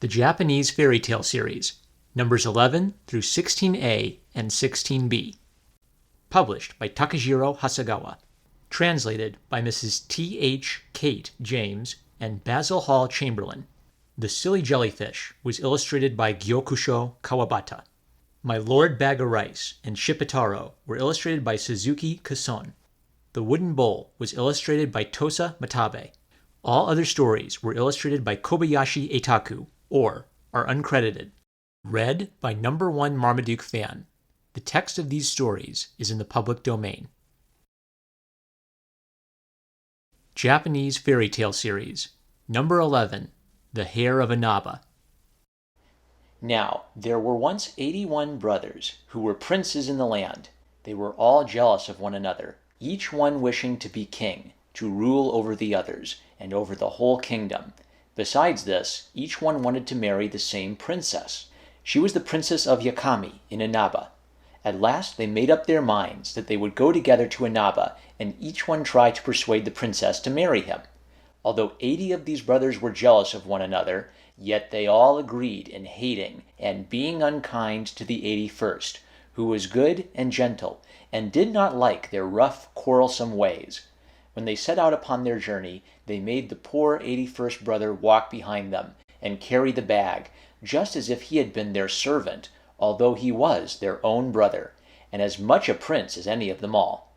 The Japanese Fairy Tale Series, numbers 11 through 16A and 16B. Published by Takajiro Hasegawa. Translated by Mrs. T.H. Kate James and Basil Hall Chamberlain. The Silly Jellyfish was illustrated by Gyokusho Kawabata. My Lord Bag o' Rice and Shipitaro were illustrated by Suzuki Kason. The Wooden Bowl was illustrated by Tosa Matabe. All other stories were illustrated by Kobayashi Eitaku, or are uncredited. Read by Number 1 Marmaduke Fan. The text of these stories is in the public domain. Japanese Fairy Tale Series, number 11, The Hare of Inaba. Now, there were once 81 brothers who were princes in the land. They were all jealous of one another, each one wishing to be king, to rule over the others, and over the whole kingdom. Besides this, each one wanted to marry the same princess. She was the princess of Yakami in Inaba. At last they made up their minds that they would go together to Inaba, and each one try to persuade the princess to marry him. Although 80 of these brothers were jealous of one another, yet they all agreed in hating and being unkind to the 81st, who was good and gentle, and did not like their rough, quarrelsome ways. When they set out upon their journey, they made the poor 81st brother walk behind them, and carry the bag, just as if he had been their servant, although he was their own brother, and as much a prince as any of them all.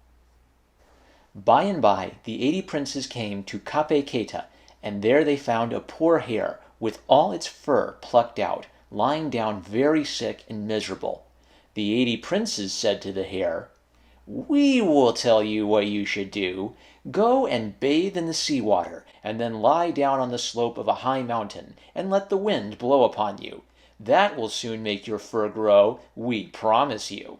By and by, the 80 princes came to Kapeketa, and there they found a poor hare, with all its fur plucked out, lying down very sick and miserable. The 80 princes said to the hare, "We will tell you what you should do. Go and bathe in the sea-water, and then lie down on the slope of a high mountain, and let the wind blow upon you. That will soon make your fur grow, we promise you."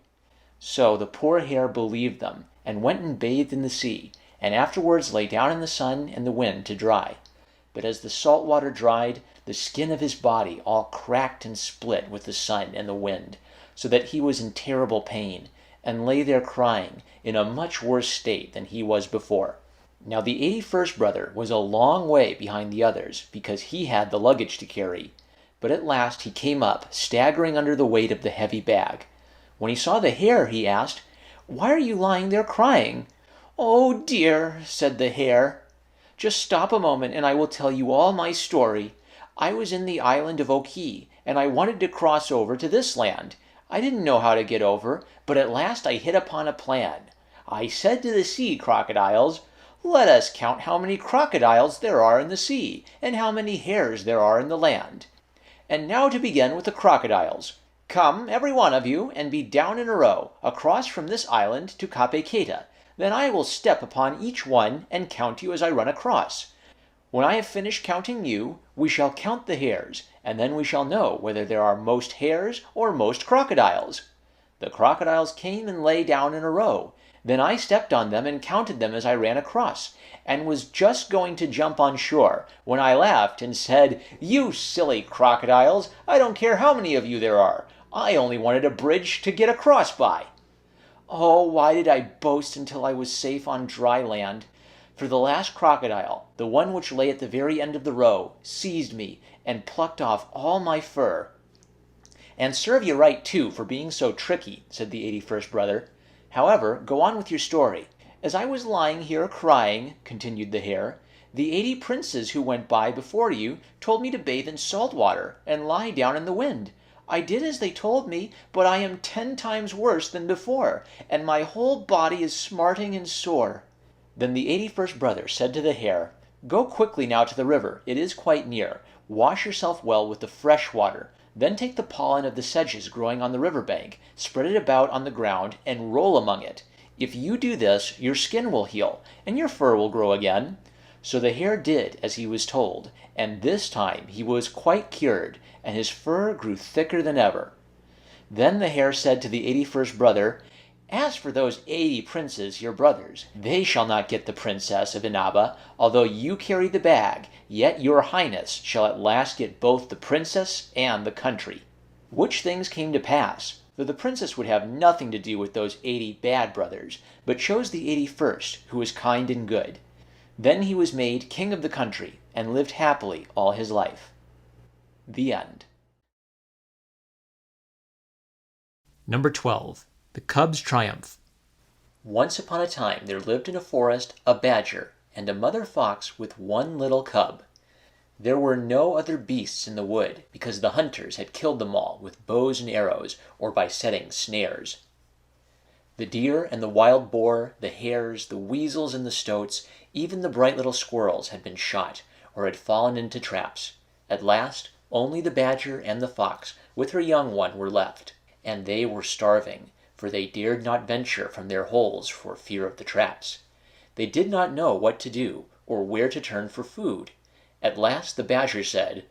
So the poor hare believed them, and went and bathed in the sea, and afterwards lay down in the sun and the wind to dry. But as the salt water dried, the skin of his body all cracked and split with the sun and the wind, so that he was in terrible pain, and lay there crying, in a much worse state than he was before. Now the 81st brother was a long way behind the others, because he had the luggage to carry. But at last he came up, staggering under the weight of the heavy bag. When he saw the hare, he asked, "Why are you lying there crying?" "Oh dear," said the hare, "just stop a moment and I will tell you all my story. I was in the island of Oki, and I wanted to cross over to this land. I didn't know how to get over, but at last I hit upon a plan. I said to the sea crocodiles, 'Let us count how many crocodiles there are in the sea, and how many hares there are in the land. And now to begin with the crocodiles. Come, every one of you, and be down in a row, across from this island to Kapeketa. Then I will step upon each one and count you as I run across. When I have finished counting you, we shall count the hares, and then we shall know whether there are most hares or most crocodiles.' The crocodiles came and lay down in a row. Then I stepped on them and counted them as I ran across, and was just going to jump on shore, when I laughed and said, 'You silly crocodiles, I don't care how many of you there are. I only wanted a bridge to get across by.' Oh, why did I boast until I was safe on dry land? For the last crocodile, the one which lay at the very end of the row, seized me and plucked off all my fur." "And serve you right, too, for being so tricky," said the 81st brother. "However, go on with your story." "As I was lying here crying," continued the hare, "the 80 princes who went by before you told me to bathe in salt water and lie down in the wind. I did as they told me, but I am 10 times worse than before, and my whole body is smarting and sore." Then the 81st brother said to the hare, "Go quickly now to the river, it is quite near. Wash yourself well with the fresh water. Then take the pollen of the sedges growing on the river bank, spread it about on the ground, and roll among it. If you do this, your skin will heal, and your fur will grow again." So the hare did as he was told, and this time he was quite cured, and his fur grew thicker than ever. Then the hare said to the 81st brother, "As for those 80 princes, your brothers, they shall not get the princess of Inaba. Although you carry the bag, yet your highness shall at last get both the princess and the country." Which things came to pass, though the princess would have nothing to do with those 80 bad brothers, but chose the 81st, who was kind and good. Then he was made king of the country, and lived happily all his life. The end. Number 12. The Cub's Triumph. Once upon a time there lived in a forest a badger and a mother fox with one little cub. There were no other beasts in the wood because the hunters had killed them all with bows and arrows or by setting snares. The deer and the wild boar, the hares, the weasels and the stoats, even the bright little squirrels had been shot or had fallen into traps. At last, only the badger and the fox with her young one were left, and they were starving, for they dared not venture from their holes for fear of the traps. They did not know what to do or where to turn for food. At last the badger said,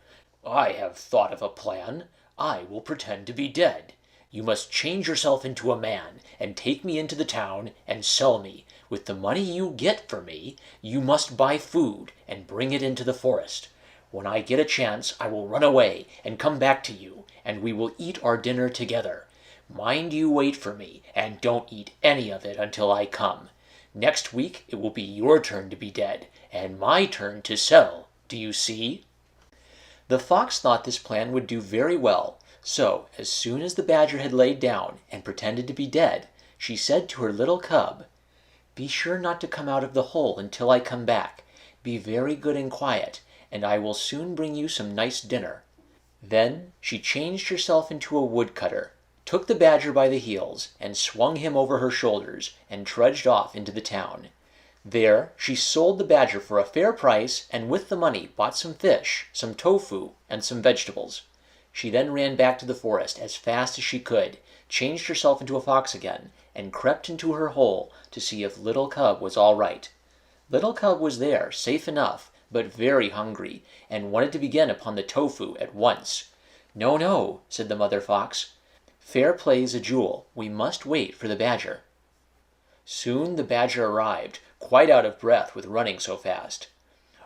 "I have thought of a plan. I will pretend to be dead. You must change yourself into a man and take me into the town and sell me. With the money you get for me, you must buy food and bring it into the forest. When I get a chance, I will run away and come back to you, and we will eat our dinner together. Mind you wait for me, and don't eat any of it until I come. Next week it will be your turn to be dead, and my turn to sell. Do you see?" The fox thought this plan would do very well, so as soon as the badger had laid down and pretended to be dead, she said to her little cub, "Be sure not to come out of the hole until I come back. Be very good and quiet, and I will soon bring you some nice dinner." Then she changed herself into a woodcutter, took the badger by the heels, and swung him over her shoulders, and trudged off into the town. There she sold the badger for a fair price, and with the money bought some fish, some tofu, and some vegetables. She then ran back to the forest as fast as she could, changed herself into a fox again, and crept into her hole to see if Little Cub was all right. Little Cub was there, safe enough, but very hungry, and wanted to begin upon the tofu at once. "No, no," said the mother fox. "Fair play's a jewel. We must wait for the badger." Soon the badger arrived, quite out of breath with running so fast.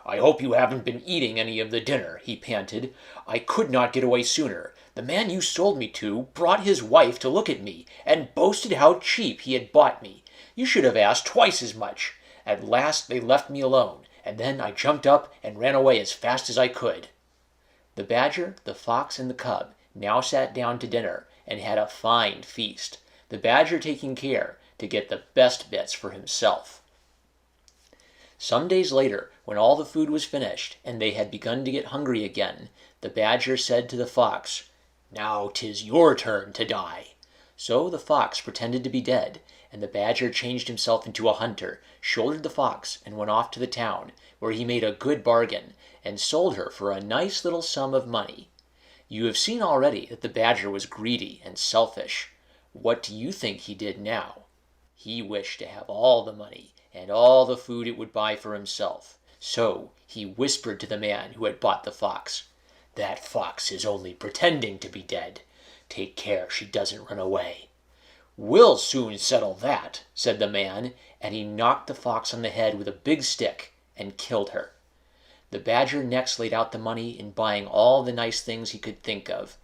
"I hope you haven't been eating any of the dinner," he panted. "I could not get away sooner. The man you sold me to brought his wife to look at me, and boasted how cheap he had bought me. You should have asked twice as much. At last they left me alone, and then I jumped up and ran away as fast as I could." The badger, the fox, and the cub now sat down to dinner, and had a fine feast, the badger taking care to get the best bits for himself. Some days later, when all the food was finished, and they had begun to get hungry again, the badger said to the fox, "Now 'tis your turn to die." So the fox pretended to be dead, and the badger changed himself into a hunter, shouldered the fox, and went off to the town, where he made a good bargain, and sold her for a nice little sum of money. You have seen already that the badger was greedy and selfish. What do you think he did now? He wished to have all the money and all the food it would buy for himself. So he whispered to the man who had bought the fox, "That fox is only pretending to be dead. Take care she doesn't run away." "We'll soon settle that," said the man, and he knocked the fox on the head with a big stick and killed her. The badger next laid out the money in buying all the nice things he could think of.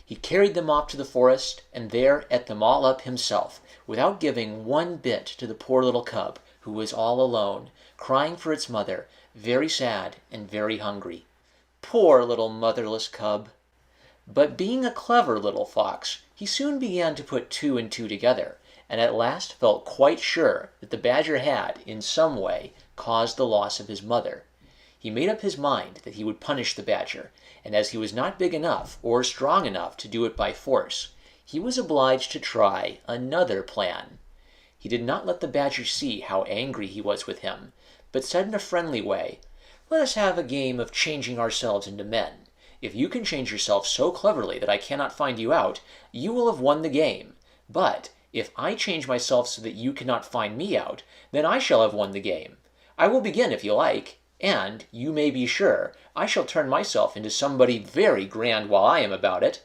He carried them off to the forest, and there ate them all up himself, without giving one bit to the poor little cub, who was all alone, crying for its mother, very sad and very hungry. Poor little motherless cub! But being a clever little fox, he soon began to put two and two together, and at last felt quite sure that the badger had, in some way, caused the loss of his mother. He made up his mind that he would punish the badger, and as he was not big enough or strong enough to do it by force, he was obliged to try another plan. He did not let the badger see how angry he was with him, but said in a friendly way, "Let us have a game of changing ourselves into men. If you can change yourself so cleverly that I cannot find you out, you will have won the game. But if I change myself so that you cannot find me out, then I shall have won the game. I will begin if you like, and, you may be sure, I shall turn myself into somebody very grand while I am about it."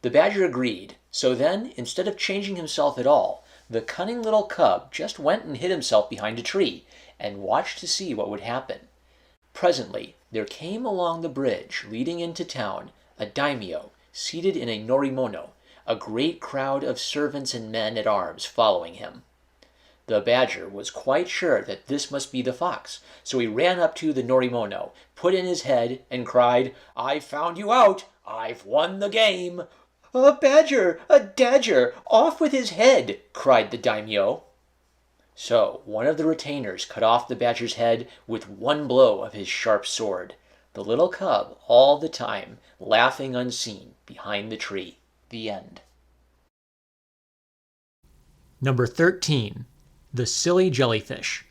The badger agreed, so then, instead of changing himself at all, the cunning little cub just went and hid himself behind a tree, and watched to see what would happen. Presently there came along the bridge leading into town a daimyo, seated in a norimono, a great crowd of servants and men at arms following him. The badger was quite sure that this must be the fox, so he ran up to the norimono, put in his head, and cried, "I found you out! "I've won the game." "A badger! A dagger! Off with his head!" cried the daimyo. So one of the retainers cut off the badger's head with one blow of his sharp sword, the little cub all the time laughing unseen behind the tree. The end. Number 13. The Silly Jellyfish.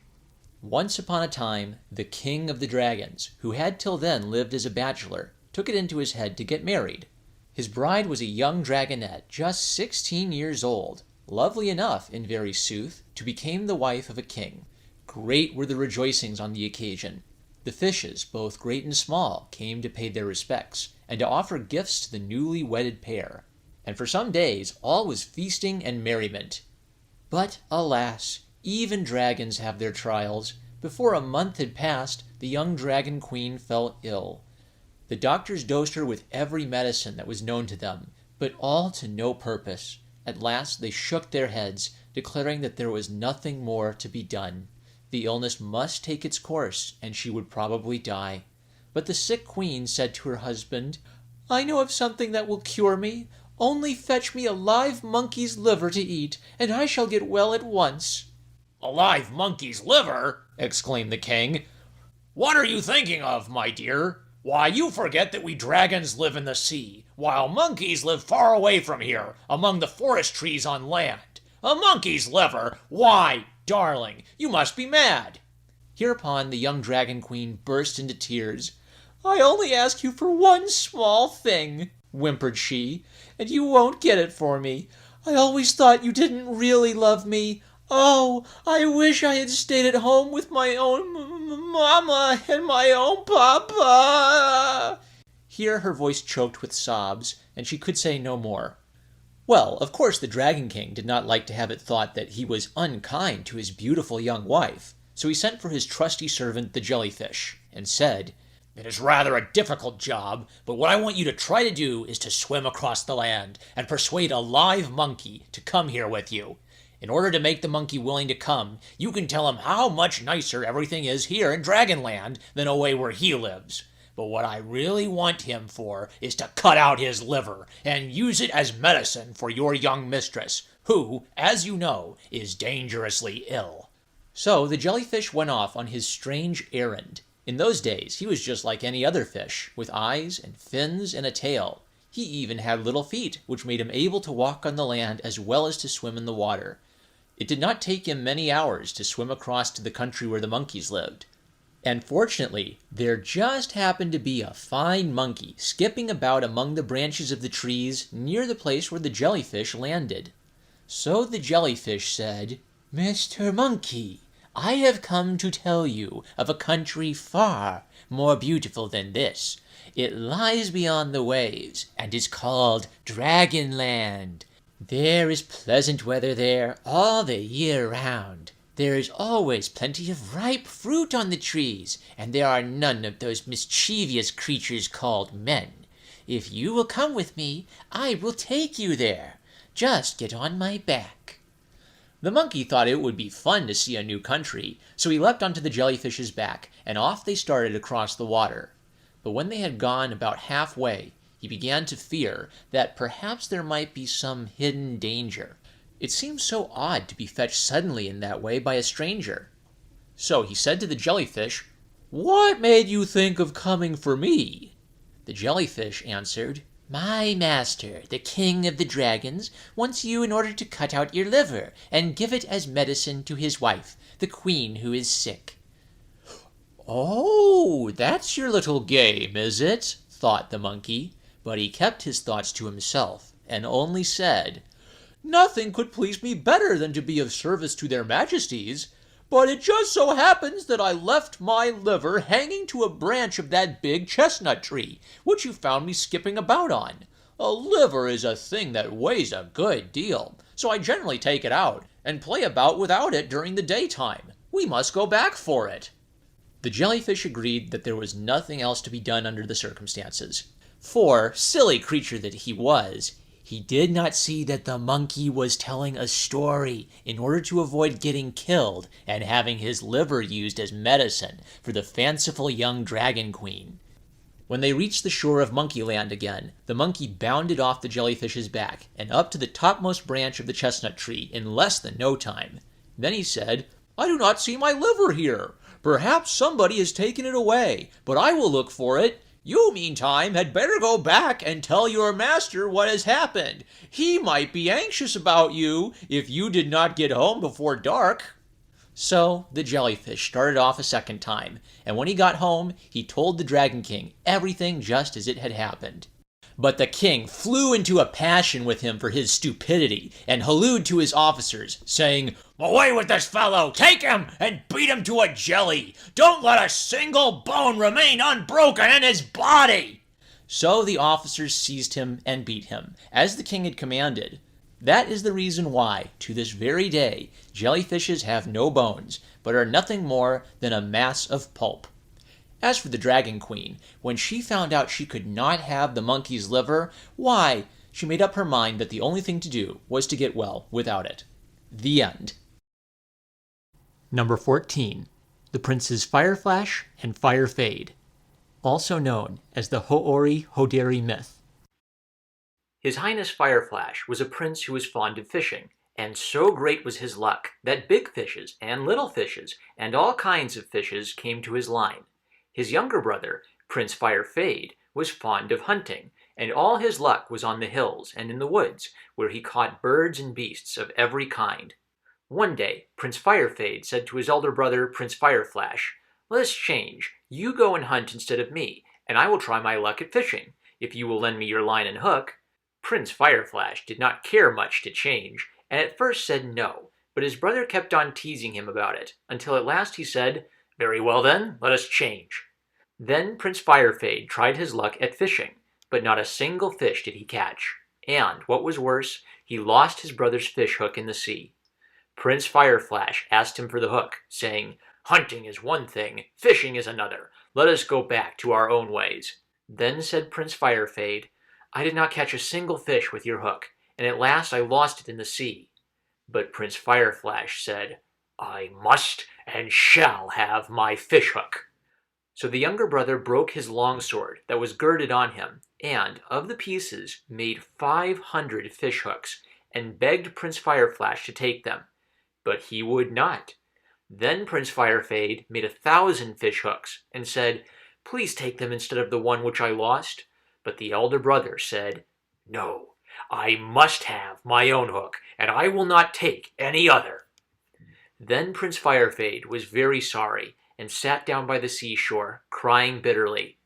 Once upon a time, the king of the dragons, who had till then lived as a bachelor, took it into his head to get married. His bride was a young dragonette, just 16 years old, lovely enough, in very sooth, to become the wife of a king. Great were the rejoicings on the occasion. The fishes, both great and small, came to pay their respects, and to offer gifts to the newly wedded pair. And for some days all was feasting and merriment. But, alas, even dragons have their trials. Before a month had passed, the young dragon queen fell ill. The doctors dosed her with every medicine that was known to them, but all to no purpose. At last they shook their heads, declaring that there was nothing more to be done. The illness must take its course, and she would probably die. But the sick queen said to her husband, "I know of something that will cure me. Only fetch me a live monkey's liver to eat, and I shall get well at once." "A live monkey's liver?" exclaimed the king. "What are you thinking of, my dear? Why, you forget that we dragons live in the sea, while monkeys live far away from here, among the forest trees on land. A monkey's liver? Why, darling, you must be mad." Hereupon the young dragon queen burst into tears. "I only ask you for one small thing," whimpered she, "and you won't get it for me. I always thought you didn't really love me. Oh, I wish I had stayed at home with my own mamma and my own papa." Here her voice choked with sobs, and she could say no more. Well, of course the Dragon King did not like to have it thought that he was unkind to his beautiful young wife, so he sent for his trusty servant the jellyfish, and said, "It is rather a difficult job, but what I want you to try to do is to swim across the land and persuade a live monkey to come here with you. In order to make the monkey willing to come, you can tell him how much nicer everything is here in Dragonland than away where he lives. But what I really want him for is to cut out his liver and use it as medicine for your young mistress, who, as you know, is dangerously ill." So the jellyfish went off on his strange errand. In those days he was just like any other fish, with eyes and fins and a tail. He even had little feet, which made him able to walk on the land as well as to swim in the water. It did not take him many hours to swim across to the country where the monkeys lived. And fortunately, there just happened to be a fine monkey skipping about among the branches of the trees near the place where the jellyfish landed. So the jellyfish said, "Mr. Monkey, I have come to tell you of a country far more beautiful than this. It lies beyond the waves and is called Dragonland. There is pleasant weather there all the year round. There is always plenty of ripe fruit on the trees, and there are none of those mischievous creatures called men. If you will come with me, I will take you there. Just get on my back." The monkey thought it would be fun to see a new country, so he leapt onto the jellyfish's back, and off they started across the water. But when they had gone about halfway, he began to fear that perhaps there might be some hidden danger. It seemed so odd to be fetched suddenly in that way by a stranger. So he said to the jellyfish, "What made you think of coming for me?" The jellyfish answered, "My master, the king of the dragons, wants you in order to cut out your liver and give it as medicine to his wife, the queen who is sick." "Oh, that's your little game, is it?" thought the monkey, but he kept his thoughts to himself, and only said, "Nothing could please me better than to be of service to their majesties, but it just so happens that I left my liver hanging to a branch of that big chestnut tree, which you found me skipping about on. A liver is a thing that weighs a good deal, so I generally take it out and play about without it during the daytime. We must go back for it." The jellyfish agreed that there was nothing else to be done under the circumstances, for, silly creature that he was, he did not see that the monkey was telling a story in order to avoid getting killed and having his liver used as medicine for the fanciful young dragon queen. When they reached the shore of Monkeyland again, the monkey bounded off the jellyfish's back and up to the topmost branch of the chestnut tree in less than no time. Then he said, "I do not see my liver here. Perhaps somebody has taken it away, but I will look for it. You, meantime, had better go back and tell your master what has happened. He might be anxious about you if you did not get home before dark." So the jellyfish started off a second time, and when he got home, he told the Dragon King everything just as it had happened. But the king flew into a passion with him for his stupidity and hallooed to his officers, saying, "Away with this fellow! Take him and beat him to a jelly! Don't let a single bone remain unbroken in his body!" So the officers seized him and beat him, as the king had commanded. That is the reason why, to this very day, jellyfishes have no bones, but are nothing more than a mass of pulp. As for the Dragon Queen, when she found out she could not have the monkey's liver, why, she made up her mind that the only thing to do was to get well without it. The end. Number 14. The Princes Fireflash and Firefade, also known as the Ho'ori Hoderi myth. His Highness Fireflash was a prince who was fond of fishing, and so great was his luck that big fishes and little fishes and all kinds of fishes came to his line. His younger brother, Prince Firefade, was fond of hunting, and all his luck was on the hills and in the woods, where he caught birds and beasts of every kind. One day, Prince Firefade said to his elder brother, Prince Fireflash, "Let us change. You go and hunt instead of me, and I will try my luck at fishing, if you will lend me your line and hook." Prince Fireflash did not care much to change, and at first said no, but his brother kept on teasing him about it, until at last he said, "Very well then, let us change." Then Prince Firefade tried his luck at fishing, but not a single fish did he catch, and, what was worse, he lost his brother's fish hook in the sea. Prince Fireflash asked him for the hook, saying, "Hunting is one thing, fishing is another. Let us go back to our own ways." Then said Prince Firefade, "I did not catch a single fish with your hook, and at last I lost it in the sea." But Prince Fireflash said, "I must and shall have my fish hook." So the younger brother broke his longsword that was girded on him, and, of the pieces, made 500 fish hooks, and begged Prince Fireflash to take them. But he would not. Then Prince Firefade made 1,000 fish hooks, and said, "Please take them instead of the one which I lost." But the elder brother said, "No, I must have my own hook, and I will not take any other." Then Prince Firefade was very sorry, and sat down by the seashore, crying bitterly.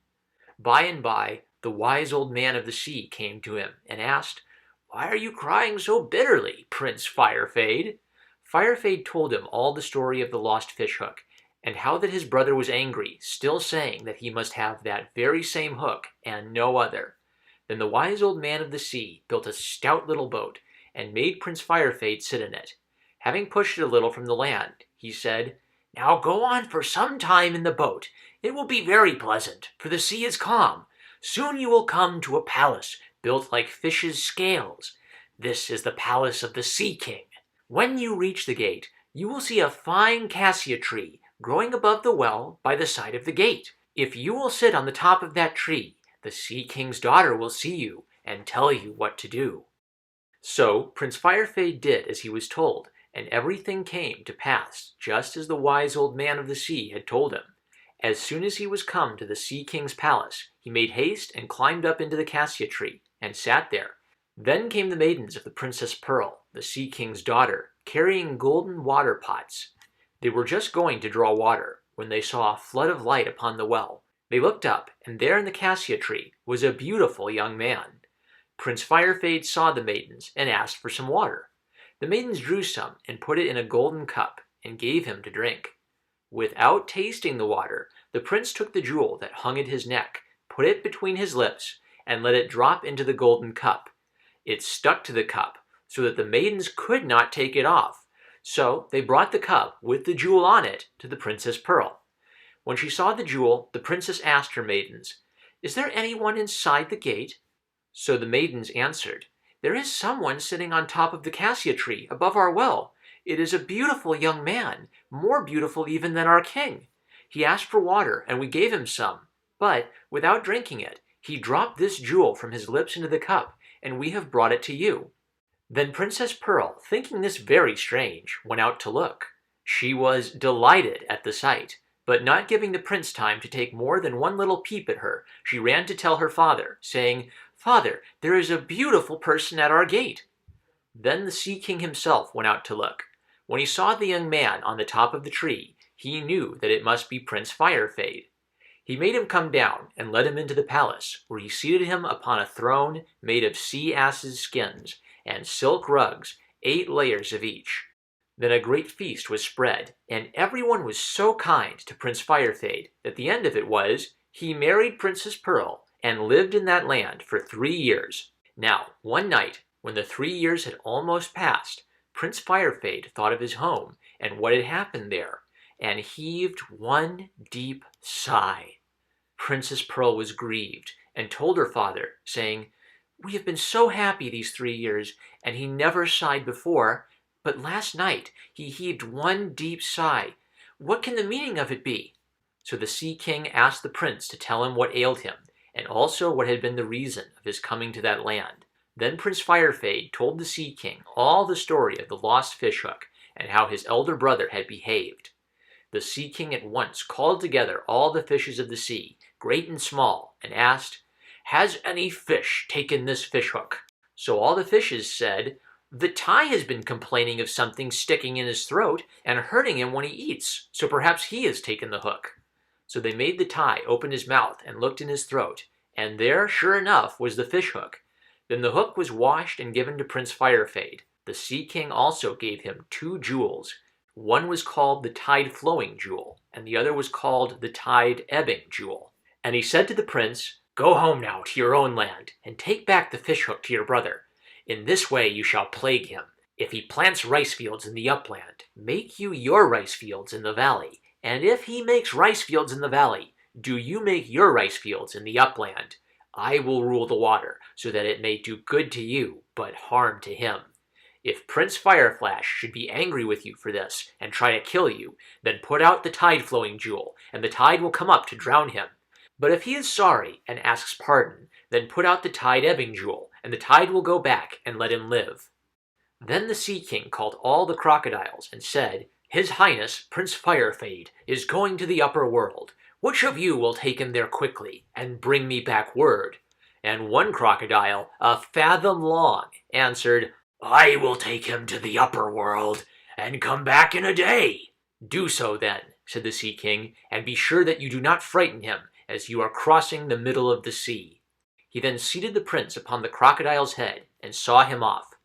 By and by, the wise old man of the sea came to him, and asked, "Why are you crying so bitterly, Prince Firefade?" Firefade told him all the story of the lost fish hook, and how that his brother was angry, still saying that he must have that very same hook and no other. Then the wise old man of the sea built a stout little boat, and made Prince Firefade sit in it. Having pushed it a little from the land, he said, "Now go on for some time in the boat. It will be very pleasant, for the sea is calm. Soon you will come to a palace built like fishes' scales. This is the palace of the Sea King. When you reach the gate, you will see a fine cassia tree growing above the well by the side of the gate. If you will sit on the top of that tree, the Sea King's daughter will see you and tell you what to do." So Prince Firefade did as he was told, and everything came to pass just as the wise old man of the sea had told him. As soon as he was come to the Sea King's palace, he made haste and climbed up into the cassia tree, and sat there. Then came the maidens of the Princess Pearl, the Sea King's daughter, carrying golden water pots. They were just going to draw water, when they saw a flood of light upon the well. They looked up, and there in the cassia tree was a beautiful young man. Prince Firefade saw the maidens, and asked for some water. The maidens drew some, and put it in a golden cup, and gave him to drink. Without tasting the water, the prince took the jewel that hung at his neck, put it between his lips, and let it drop into the golden cup. It stuck to the cup, so that the maidens could not take it off. So they brought the cup with the jewel on it to the Princess Pearl. When she saw the jewel, the princess asked her maidens, "Is there anyone inside the gate?" So the maidens answered, "There is someone sitting on top of the cassia tree above our well. It is a beautiful young man, more beautiful even than our king. He asked for water, and we gave him some." But without drinking it, he dropped this jewel from his lips into the cup, and we have brought it to you." Then Princess Pearl, thinking this very strange, went out to look. She was delighted at the sight, but not giving the prince time to take more than one little peep at her, she ran to tell her father, saying, "Father, there is a beautiful person at our gate." Then the Sea King himself went out to look. When he saw the young man on the top of the tree, he knew that it must be Prince Firefade. He made him come down and led him into the palace, where he seated him upon a throne made of sea asses' skins and silk rugs, 8 layers of each. Then a great feast was spread, and everyone was so kind to Prince Firefade that the end of it was he married Princess Pearl and lived in that land for 3 years. Now, one night, when the 3 years had almost passed, Prince Firefade thought of his home and what had happened there, and heaved one deep sigh. Princess Pearl was grieved and told her father, saying, "We have been so happy these 3 years, and he never sighed before, but last night he heaved one deep sigh. What can the meaning of it be?" So the Sea King asked the prince to tell him what ailed him, and also what had been the reason of his coming to that land. Then Prince Firefade told the Sea King all the story of the lost fishhook and how his elder brother had behaved. The Sea King at once called together all the fishes of the sea, great and small, and asked, "Has any fish taken this fishhook?" So all the fishes said, "The Tai has been complaining of something sticking in his throat and hurting him when he eats, so perhaps he has taken the hook." So they made the Tai open his mouth and looked in his throat, and there, sure enough, was the fishhook. Then the hook was washed and given to Prince Firefade. The Sea King also gave him 2 jewels. One was called the Tide-Flowing Jewel, and the other was called the Tide-Ebbing Jewel. And he said to the prince, "Go home now to your own land, and take back the fishhook to your brother. In this way you shall plague him. If he plants rice fields in the upland, make you your rice fields in the valley. And if he makes rice fields in the valley, do you make your rice fields in the upland. I will rule the water, so that it may do good to you, but harm to him. If Prince Fireflash should be angry with you for this, and try to kill you, then put out the Tide-Flowing Jewel, and the tide will come up to drown him. But if he is sorry and asks pardon, then put out the Tide-Ebbing Jewel, and the tide will go back and let him live." Then the Sea King called all the crocodiles and said, "His Highness, Prince Firefade, is going to the upper world. Which of you will take him there quickly and bring me back word?" And one crocodile, a fathom long, answered, "I will take him to the upper world and come back in a day." "Do so then," said the Sea King, "and be sure that you do not frighten him as you are crossing the middle of the sea." He then seated the prince upon the crocodile's head and saw him off.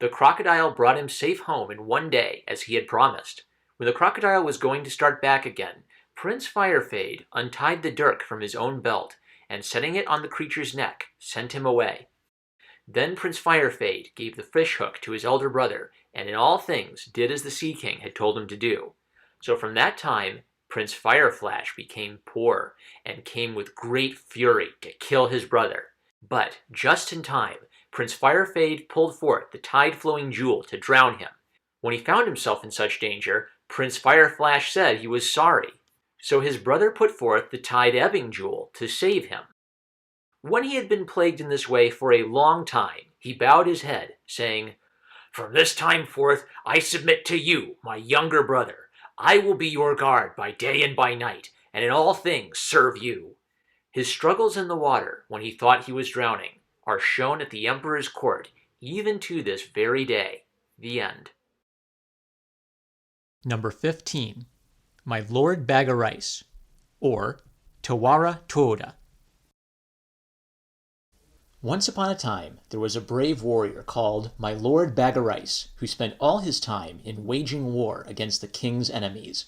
The crocodile brought him safe home in one day, as he had promised. When the crocodile was going to start back again, Prince Firefade untied the dirk from his own belt, and setting it on the creature's neck, sent him away. Then Prince Firefade gave the fishhook to his elder brother, and in all things did as the Sea King had told him to do. So from that time, Prince Fireflash became poor, and came with great fury to kill his brother. But, just in time, Prince Firefade pulled forth the Tide-Flowing Jewel to drown him. When he found himself in such danger, Prince Fireflash said he was sorry. So his brother put forth the Tide-Ebbing Jewel to save him. When he had been plagued in this way for a long time, he bowed his head, saying, "From this time forth I submit to you, my younger brother. I will be your guard by day and by night, and in all things serve you." His struggles in the water, when he thought he was drowning, are shown at the Emperor's court, even to this very day. The end. Number 15. My Lord Bag o' Rice, or Tawara Toda. Once upon a time, there was a brave warrior called My Lord Bag o' Rice, who spent all his time in waging war against the king's enemies.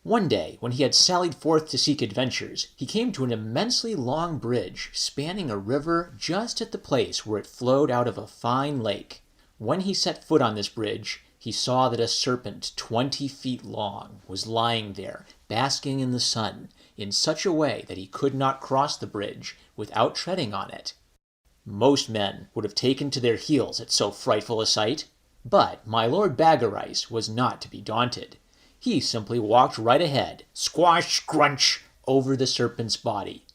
One day, when he had sallied forth to seek adventures, he came to an immensely long bridge spanning a river just at the place where it flowed out of a fine lake. When he set foot on this bridge, he saw that a serpent 20 feet long was lying there, basking in the sun, in such a way that he could not cross the bridge without treading on it. Most men would have taken to their heels at so frightful a sight, but my Lord Bag o' Rice was not to be daunted. He simply walked right ahead, squash, scrunch, over the serpent's body.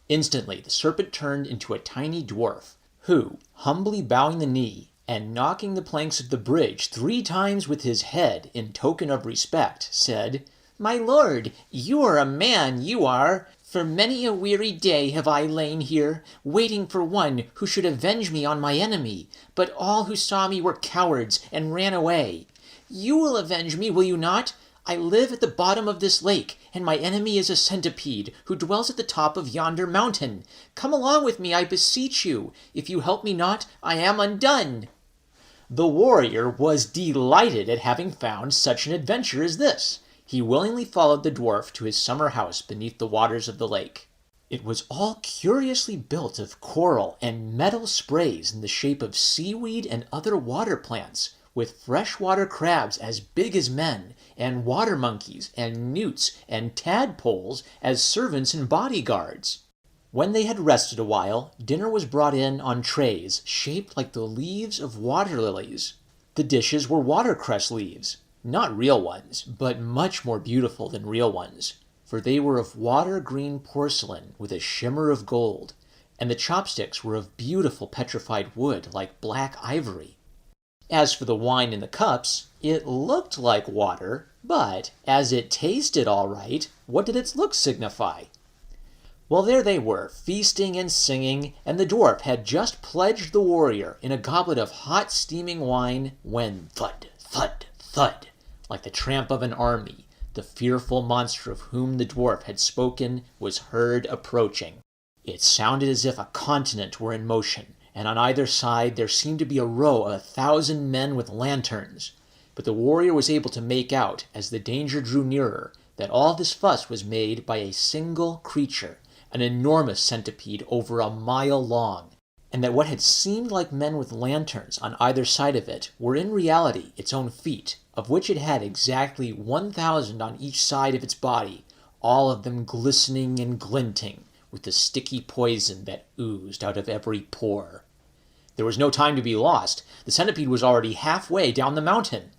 Instantly, the serpent turned into a tiny dwarf, who, humbly bowing the knee and knocking the planks of the bridge 3 times with his head in token of respect, said, "My lord, you are a man, you are. For many a weary day have I lain here, waiting for one who should avenge me on my enemy, but all who saw me were cowards and ran away. You will avenge me, will you not? I live at the bottom of this lake, and my enemy is a centipede who dwells at the top of yonder mountain. Come along with me, I beseech you. If you help me not, I am undone." The warrior was delighted at having found such an adventure as this. He willingly followed the dwarf to his summer house beneath the waters of the lake. It was all curiously built of coral and metal sprays in the shape of seaweed and other water plants, with freshwater crabs as big as men, and water monkeys and newts and tadpoles as servants and bodyguards. When they had rested a while, dinner was brought in on trays shaped like the leaves of water lilies. The dishes were watercress leaves, not real ones, but much more beautiful than real ones, for they were of water-green porcelain with a shimmer of gold, and the chopsticks were of beautiful petrified wood like black ivory. As for the wine in the cups, it looked like water, but as it tasted all right, what did its look signify? Well, there they were, feasting and singing, and the dwarf had just pledged the warrior in a goblet of hot steaming wine, when thud, thud, thud, like the tramp of an army, the fearful monster of whom the dwarf had spoken was heard approaching. It sounded as if a continent were in motion, and on either side there seemed to be a row of 1,000 men with lanterns. But the warrior was able to make out, as the danger drew nearer, that all this fuss was made by a single creature, an enormous centipede over a mile long, and that what had seemed like men with lanterns on either side of it were in reality its own feet, of which it had exactly 1,000 on each side of its body, all of them glistening and glinting with the sticky poison that oozed out of every pore. There was no time to be lost. The centipede was already halfway down the mountain.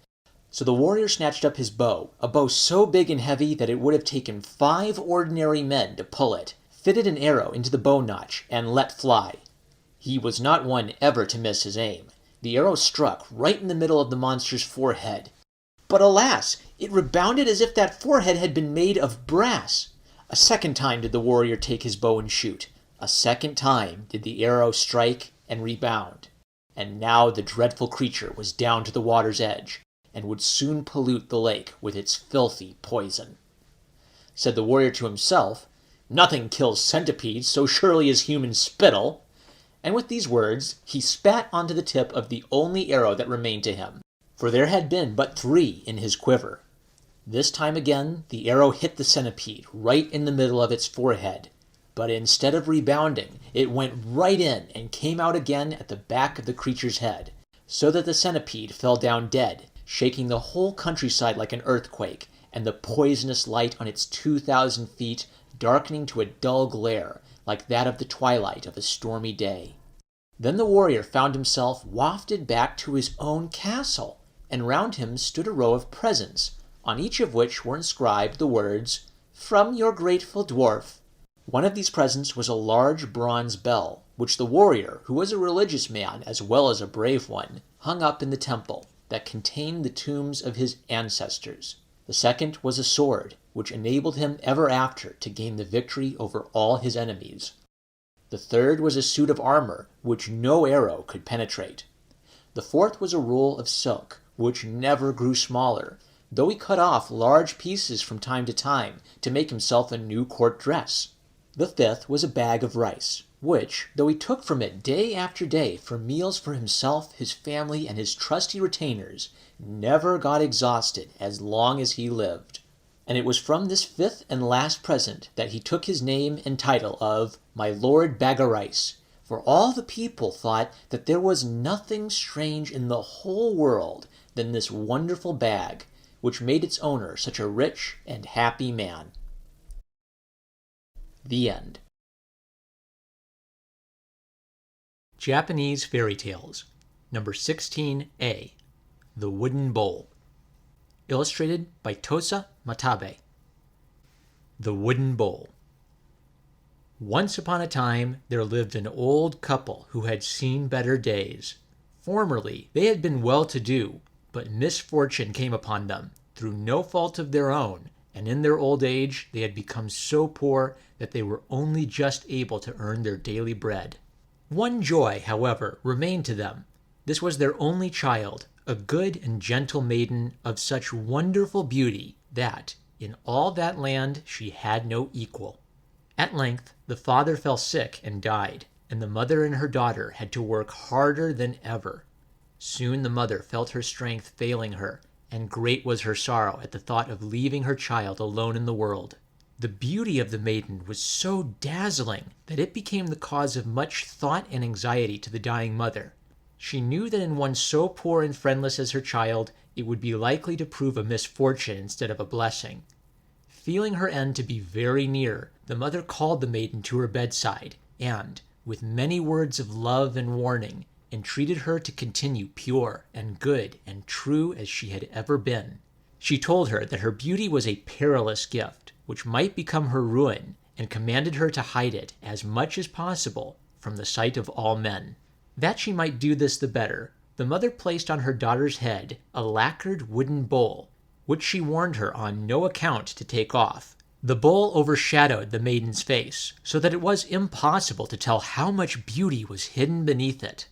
So the warrior snatched up his bow, a bow so big and heavy that it would have taken 5 ordinary men to pull it, fitted an arrow into the bow notch, and let fly. He was not one ever to miss his aim. The arrow struck right in the middle of the monster's forehead. But alas, it rebounded as if that forehead had been made of brass. A second time did the warrior take his bow and shoot. A second time did the arrow strike and rebound. And now the dreadful creature was down to the water's edge, and would soon pollute the lake with its filthy poison. Said the warrior to himself, "Nothing kills centipedes so surely as human spittle." And with these words, he spat onto the tip of the only arrow that remained to him, for there had been but 3 in his quiver. This time again, the arrow hit the centipede right in the middle of its forehead, but instead of rebounding, it went right in and came out again at the back of the creature's head, so that the centipede fell down dead, shaking the whole countryside like an earthquake, and the poisonous light on its 2,000 feet darkening to a dull glare, like that of the twilight of a stormy day. Then the warrior found himself wafted back to his own castle, and round him stood a row of presents, on each of which were inscribed the words, "From your grateful dwarf." One of these presents was a large bronze bell, which the warrior, who was a religious man as well as a brave one, hung up in the temple that contained the tombs of his ancestors. The second was a sword, which enabled him ever after to gain the victory over all his enemies. The third was a suit of armor, which no arrow could penetrate. The fourth was a roll of silk, which never grew smaller, though he cut off large pieces from time to make himself a new court dress. The fifth was a bag of rice, which, though he took from it day after day for meals for himself, his family, and his trusty retainers, never got exhausted as long as he lived. And it was from this 5th and last present that he took his name and title of My Lord Bag o' Rice, for all the people thought that there was nothing strange in the whole world than this wonderful bag, which made its owner such a rich and happy man. The end. Japanese Fairy Tales, number 16A, The Wooden Bowl. Illustrated by Tosa Matabe. The Wooden Bowl. Once upon a time, there lived an old couple who had seen better days. Formerly, they had been well-to-do, but misfortune came upon them through no fault of their own, and in their old age they had become so poor that they were only just able to earn their daily bread. One joy, however, remained to them. This was their only child, a good and gentle maiden of such wonderful beauty that, in all that land, she had no equal. At length, the father fell sick and died, and the mother and her daughter had to work harder than ever. Soon the mother felt her strength failing her, and great was her sorrow at the thought of leaving her child alone in the world. The beauty of the maiden was so dazzling that it became the cause of much thought and anxiety to the dying mother. She knew that in one so poor and friendless as her child, it would be likely to prove a misfortune instead of a blessing. Feeling her end to be very near, the mother called the maiden to her bedside, and, with many words of love and warning, entreated her to continue pure and good and true as she had ever been. She told her that her beauty was a perilous gift, which might become her ruin, and commanded her to hide it as much as possible from the sight of all men. That she might do this the better, the mother placed on her daughter's head a lacquered wooden bowl, which she warned her on no account to take off. The bowl overshadowed the maiden's face, so that it was impossible to tell how much beauty was hidden beneath it.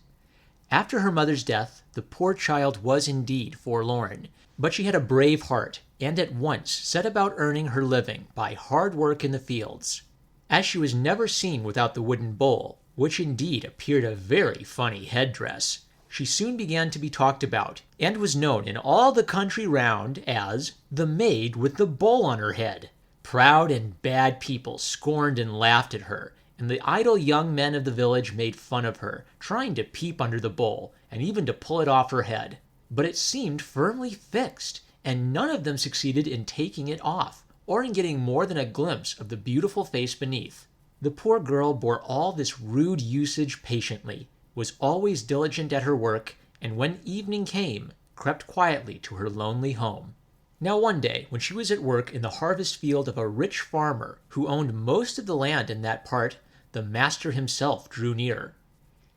After her mother's death, the poor child was indeed forlorn, but she had a brave heart, and at once set about earning her living by hard work in the fields. As she was never seen without the wooden bowl, which indeed appeared a very funny headdress, she soon began to be talked about, and was known in all the country round as the maid with the bowl on her head. Proud and bad people scorned and laughed at her, and the idle young men of the village made fun of her, trying to peep under the bowl, and even to pull it off her head. But it seemed firmly fixed, and none of them succeeded in taking it off, or in getting more than a glimpse of the beautiful face beneath. The poor girl bore all this rude usage patiently, was always diligent at her work, and when evening came, crept quietly to her lonely home. Now one day, when she was at work in the harvest field of a rich farmer who owned most of the land in that part, the master himself drew near.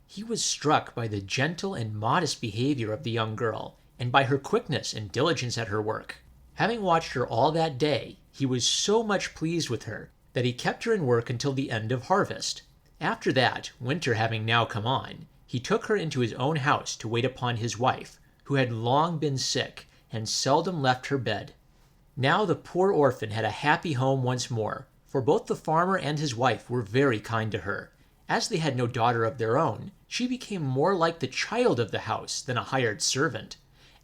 He was struck by the gentle and modest behavior of the young girl, and by her quickness and diligence at her work. Having watched her all that day, he was so much pleased with her that he kept her in work until the end of harvest. After that, winter having now come on, he took her into his own house to wait upon his wife, who had long been sick and seldom left her bed. Now the poor orphan had a happy home once more, for both the farmer and his wife were very kind to her. As they had no daughter of their own, she became more like the child of the house than a hired servant.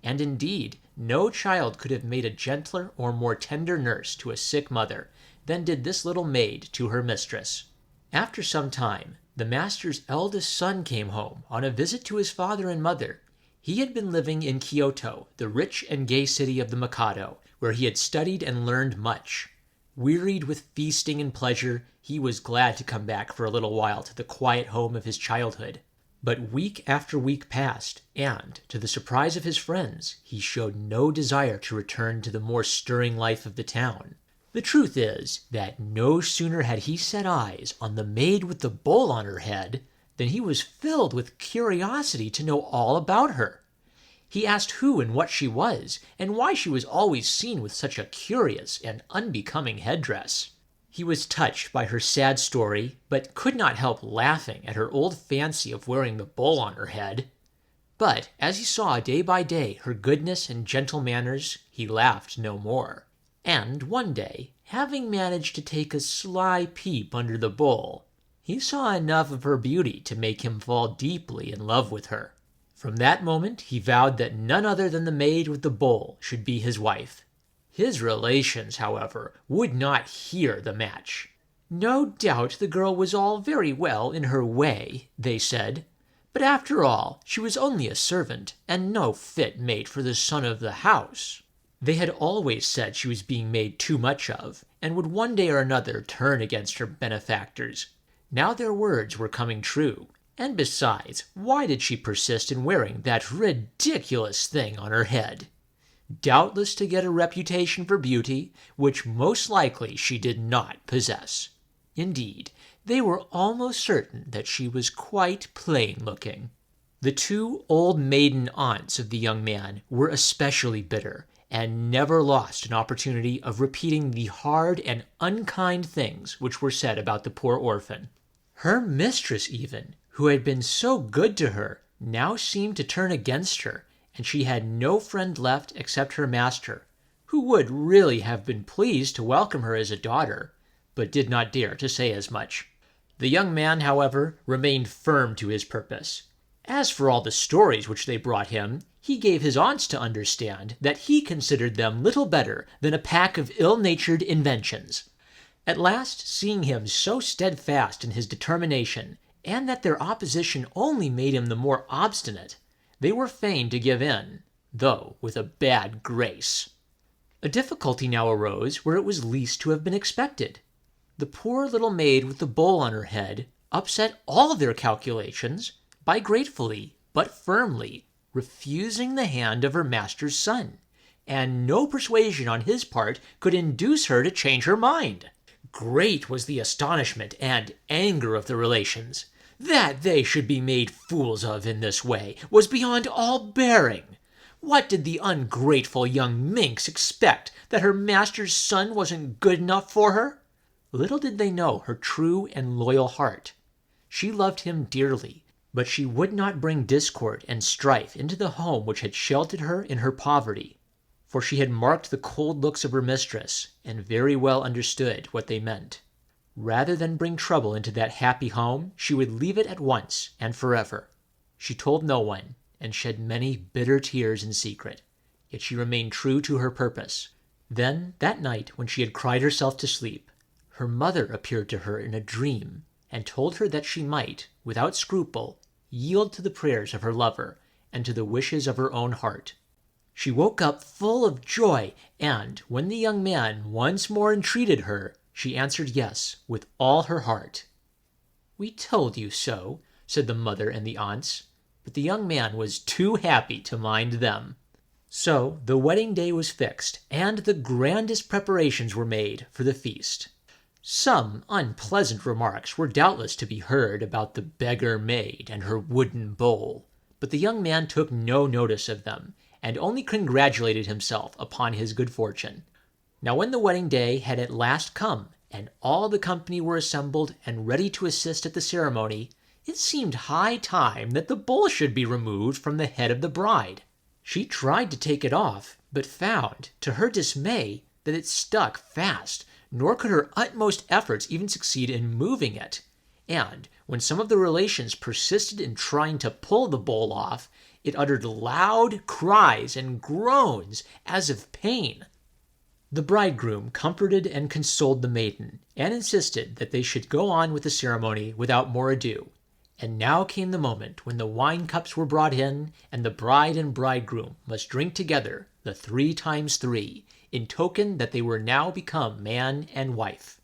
And indeed, no child could have made a gentler or more tender nurse to a sick mother than did this little maid to her mistress. After some time, the master's eldest son came home on a visit to his father and mother. He had been living in Kyoto, the rich and gay city of the Mikado, where he had studied and learned much. Wearied with feasting and pleasure, he was glad to come back for a little while to the quiet home of his childhood. But week after week passed, and, to the surprise of his friends, he showed no desire to return to the more stirring life of the town. The truth is that no sooner had he set eyes on the maid with the bowl on her head than he was filled with curiosity to know all about her. He asked who and what she was, and why she was always seen with such a curious and unbecoming headdress. He was touched by her sad story, but could not help laughing at her old fancy of wearing the bowl on her head. But as he saw day by day her goodness and gentle manners, he laughed no more. And one day, having managed to take a sly peep under the bowl, he saw enough of her beauty to make him fall deeply in love with her. From that moment he vowed that none other than the maid with the bowl should be his wife. His relations, however, would not hear the match. No doubt the girl was all very well in her way, they said, but after all she was only a servant, and no fit mate for the son of the house. They had always said she was being made too much of, and would one day or another turn against her benefactors. Now their words were coming true, and besides, why did she persist in wearing that ridiculous thing on her head? Doubtless to get a reputation for beauty, which most likely she did not possess. Indeed, they were almost certain that she was quite plain-looking. The two old maiden aunts of the young man were especially bitter, and never lost an opportunity of repeating the hard and unkind things which were said about the poor orphan. Her mistress even, who had been so good to her, now seemed to turn against her, and she had no friend left except her master, who would really have been pleased to welcome her as a daughter, but did not dare to say as much. The young man, however, remained firm to his purpose. As for all the stories which they brought him, he gave his aunts to understand that he considered them little better than a pack of ill-natured inventions. At last, seeing him so steadfast in his determination, and that their opposition only made him the more obstinate, they were fain to give in, though with a bad grace. A difficulty now arose where it was least to have been expected. The poor little maid with the bowl on her head upset all their calculations by gratefully but firmly refusing the hand of her master's son, and no persuasion on his part could induce her to change her mind. Great was the astonishment and anger of the relations. That they should be made fools of in this way was beyond all bearing. What did the ungrateful young minx expect, that her master's son wasn't good enough for her? Little did they know her true and loyal heart. She loved him dearly, but she would not bring discord and strife into the home which had sheltered her in her poverty, for she had marked the cold looks of her mistress, and very well understood what they meant. Rather than bring trouble into that happy home, she would leave it at once and forever. She told no one, and shed many bitter tears in secret, yet she remained true to her purpose. Then, that night, when she had cried herself to sleep, her mother appeared to her in a dream, and told her that she might, without scruple, yield to the prayers of her lover, and to the wishes of her own heart. She woke up full of joy, and, when the young man once more entreated her, she answered yes, with all her heart. "We told you so," said the mother and the aunts, but the young man was too happy to mind them. So the wedding day was fixed, and the grandest preparations were made for the feast. Some unpleasant remarks were doubtless to be heard about the beggar maid and her wooden bowl, but the young man took no notice of them, and only congratulated himself upon his good fortune. Now when the wedding day had at last come, and all the company were assembled and ready to assist at the ceremony, it seemed high time that the bowl should be removed from the head of the bride. She tried to take it off, but found, to her dismay, that it stuck fast, nor could her utmost efforts even succeed in moving it. And when some of the relations persisted in trying to pull the bowl off, it uttered loud cries and groans as of pain. The bridegroom comforted and consoled the maiden, and insisted that they should go on with the ceremony without more ado. And now came the moment when the wine cups were brought in, and the bride and bridegroom must drink together the 3 times 3, in token that they were now become man and wife.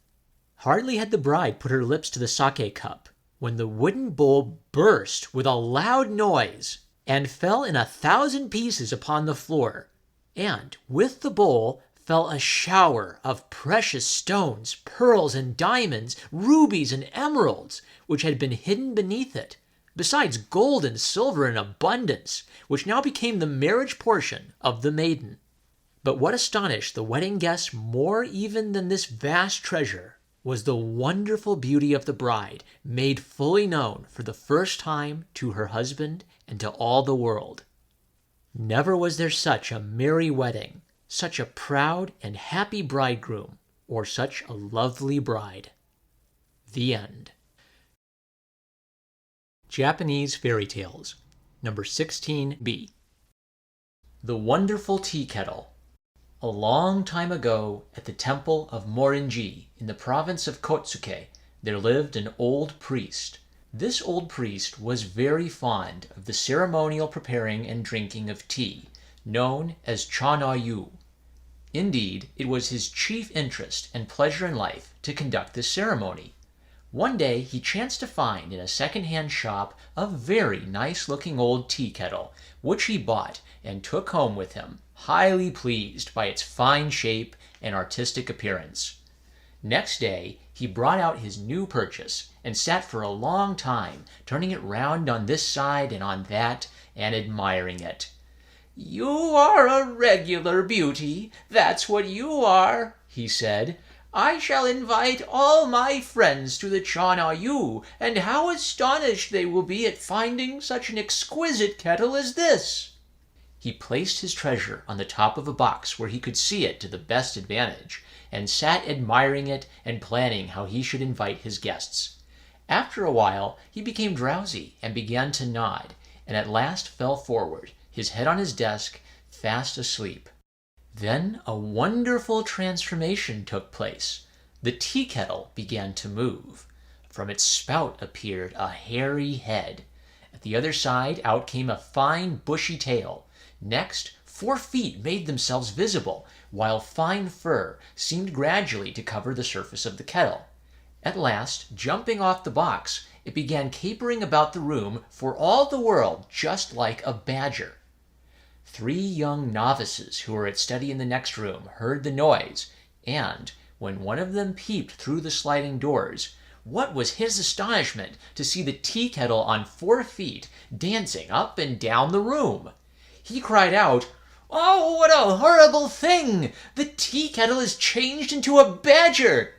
Hardly had the bride put her lips to the sake cup, when the wooden bowl burst with a loud noise, and fell in 1,000 pieces upon the floor, and with the bowl fell a shower of precious stones, pearls and diamonds, rubies and emeralds, which had been hidden beneath it, besides gold and silver in abundance, which now became the marriage portion of the maiden. But what astonished the wedding guests more even than this vast treasure was the wonderful beauty of the bride, made fully known for the first time to her husband and to all the world. Never was there such a merry wedding, such a proud and happy bridegroom, or such a lovely bride. The end. Japanese Fairy Tales, number 16b. The Wonderful Tea Kettle. A long time ago, at the temple of Morinji in the province of Kotsuke, there lived an old priest. This old priest was very fond of the ceremonial preparing and drinking of tea, known as Cha-no-yu. Indeed, it was his chief interest and pleasure in life to conduct this ceremony. One day he chanced to find in a second-hand shop a very nice-looking old tea kettle, which he bought and took home with him, highly pleased by its fine shape and artistic appearance. Next day he brought out his new purchase and sat for a long time, turning it round on this side and on that, and admiring it. "You are a regular beauty, that's what you are," he said. "I shall invite all my friends to the Chon A Yu, and how astonished they will be at finding such an exquisite kettle as this." He placed his treasure on the top of a box where he could see it to the best advantage, and sat admiring it and planning how he should invite his guests. After a while he became drowsy and began to nod, and at last fell forward, his head on his desk, fast asleep. Then a wonderful transformation took place. The tea kettle began to move. From its spout appeared a hairy head. At the other side out came a fine bushy tail. Next, 4 feet made themselves visible, while fine fur seemed gradually to cover the surface of the kettle. At last, jumping off the box, it began capering about the room for all the world just like a badger. 3 young novices who were at study in the next room heard the noise, and, when one of them peeped through the sliding doors, what was his astonishment to see the tea kettle on 4 feet dancing up and down the room. He cried out, "Oh, what a horrible thing! The tea kettle is changed into a badger!"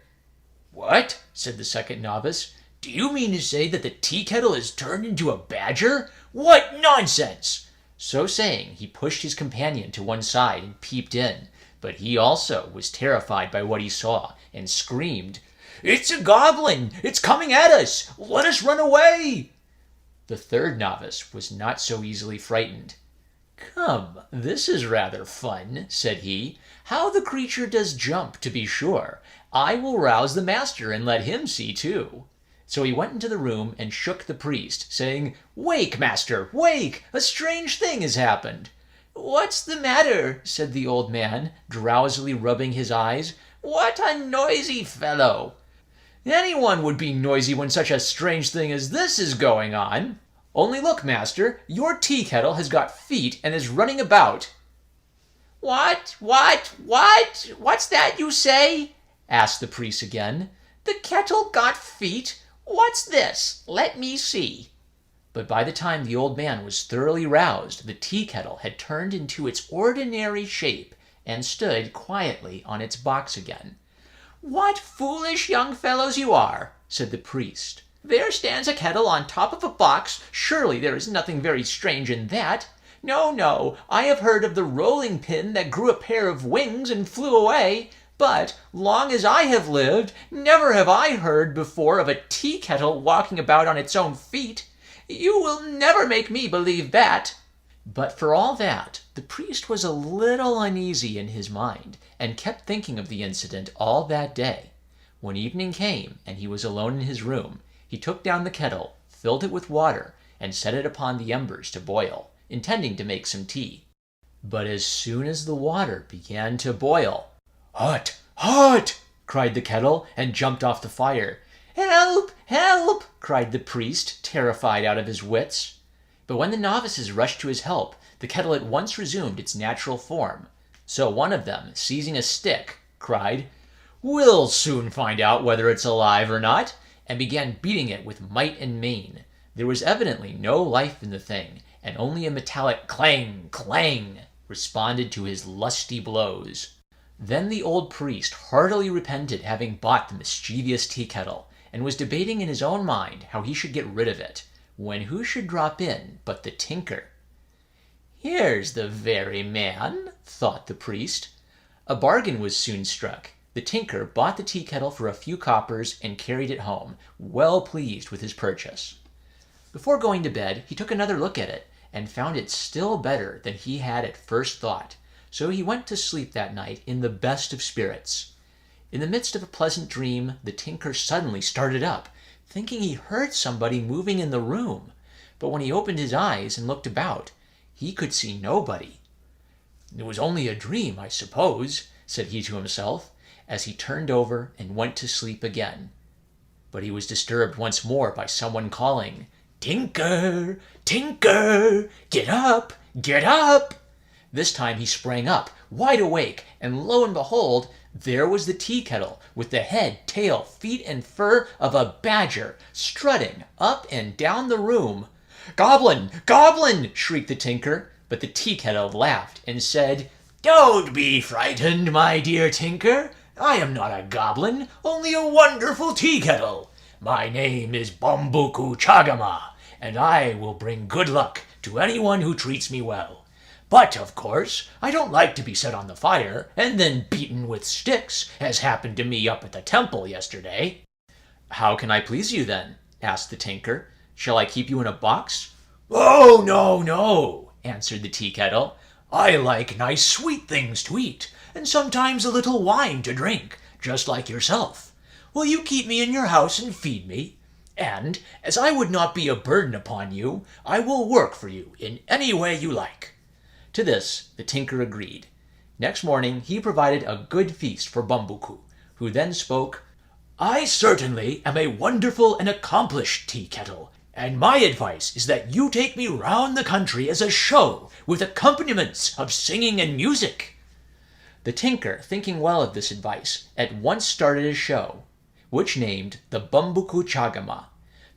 "What?" said the second novice. "Do you mean to say that the tea kettle is turned into a badger? What nonsense!" So saying, he pushed his companion to one side and peeped in, but he also was terrified by what he saw, and screamed, "It's a goblin! It's coming at us! Let us run away!" The third novice was not so easily frightened. "Come, this is rather fun," said he. "How the creature does jump, to be sure! I will rouse the master and let him see too." So he went into the room and shook the priest, saying, "Wake, master, wake! A strange thing has happened." "What's the matter?" said the old man, drowsily rubbing his eyes. "What a noisy fellow!" "Anyone would be noisy when such a strange thing as this is going on. Only look, master, your tea kettle has got feet and is running about." What? What's that you say?" asked the priest again. "The kettle got feet? What's this? Let me see." But by the time the old man was thoroughly roused, the tea kettle had turned into its ordinary shape and stood quietly on its box again. "What foolish young fellows you are," said the priest. "There stands a kettle on top of a box. Surely there is nothing very strange in that. No, I have heard of the rolling pin that grew a pair of wings and flew away. But, long as I have lived, never have I heard before of a tea kettle walking about on its own feet. You will never make me believe that." But for all that, the priest was a little uneasy in his mind, and kept thinking of the incident all that day. When evening came, and he was alone in his room, he took down the kettle, filled it with water, and set it upon the embers to boil, intending to make some tea. But as soon as the water began to boil, "Hot! Hot!" cried the kettle, and jumped off the fire. "Help! Help!" cried the priest, terrified out of his wits. But when the novices rushed to his help, the kettle at once resumed its natural form. So one of them, seizing a stick, cried, "We'll soon find out whether it's alive or not," and began beating it with might and main. There was evidently no life in the thing, and only a metallic clang, clang responded to his lusty blows. Then the old priest heartily repented having bought the mischievous tea kettle, and was debating in his own mind how he should get rid of it, when who should drop in but the tinker. "Here's the very man," thought the priest. A bargain was soon struck. The tinker bought the tea kettle for a few coppers and carried it home, well pleased with his purchase. Before going to bed, he took another look at it, and found it still better than he had at first thought, so he went to sleep that night in the best of spirits. In the midst of a pleasant dream, the tinker suddenly started up, thinking he heard somebody moving in the room, but when he opened his eyes and looked about, he could see nobody. "It was only a dream, I suppose," said he to himself, as he turned over and went to sleep again. But he was disturbed once more by someone calling, "Tinker! Tinker! Get up! Get up!" This time he sprang up, wide awake, and lo and behold, there was the tea kettle with the head, tail, feet, and fur of a badger strutting up and down the room. "Goblin! Goblin!" shrieked the tinker, but the tea kettle laughed and said, "Don't be frightened, my dear tinker. I am not a goblin, only a wonderful tea kettle. My name is Bumbuku Chagama, and I will bring good luck to anyone who treats me well. But, of course, I don't like to be set on the fire and then beaten with sticks, as happened to me up at the temple yesterday." "How can I please you, then?" asked the tinker. "Shall I keep you in a box?" "Oh, no, no," answered the tea kettle. "I like nice sweet things to eat, and sometimes a little wine to drink, just like yourself. Will you keep me in your house and feed me? And, as I would not be a burden upon you, I will work for you in any way you like." To this the tinker agreed. Next morning he provided a good feast for Bumbuku, who then spoke, "I certainly am a wonderful and accomplished tea kettle, and my advice is that you take me round the country as a show, with accompaniments of singing and music." The tinker, thinking well of this advice, at once started a show, which named the Bumbuku Chagama.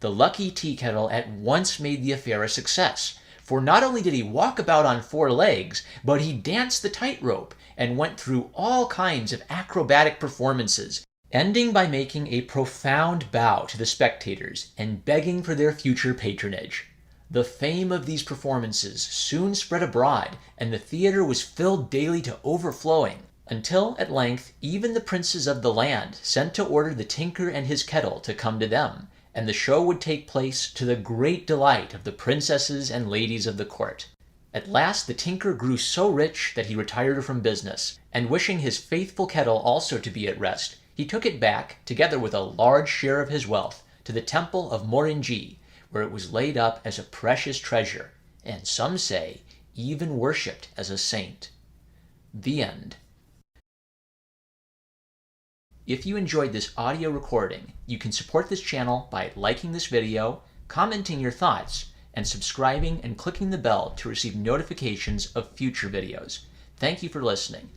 The lucky tea kettle at once made the affair a success, for not only did he walk about on 4 legs, but he danced the tightrope and went through all kinds of acrobatic performances, ending by making a profound bow to the spectators and begging for their future patronage. The fame of these performances soon spread abroad, and the theater was filled daily to overflowing, until at length even the princes of the land sent to order the tinker and his kettle to come to them, and the show would take place to the great delight of the princesses and ladies of the court. At last the tinker grew so rich that he retired from business, and wishing his faithful kettle also to be at rest, he took it back, together with a large share of his wealth, to the temple of Morinji, where it was laid up as a precious treasure, and some say even worshipped as a saint. The end. If you enjoyed this audio recording, you can support this channel by liking this video, commenting your thoughts, and subscribing and clicking the bell to receive notifications of future videos. Thank you for listening.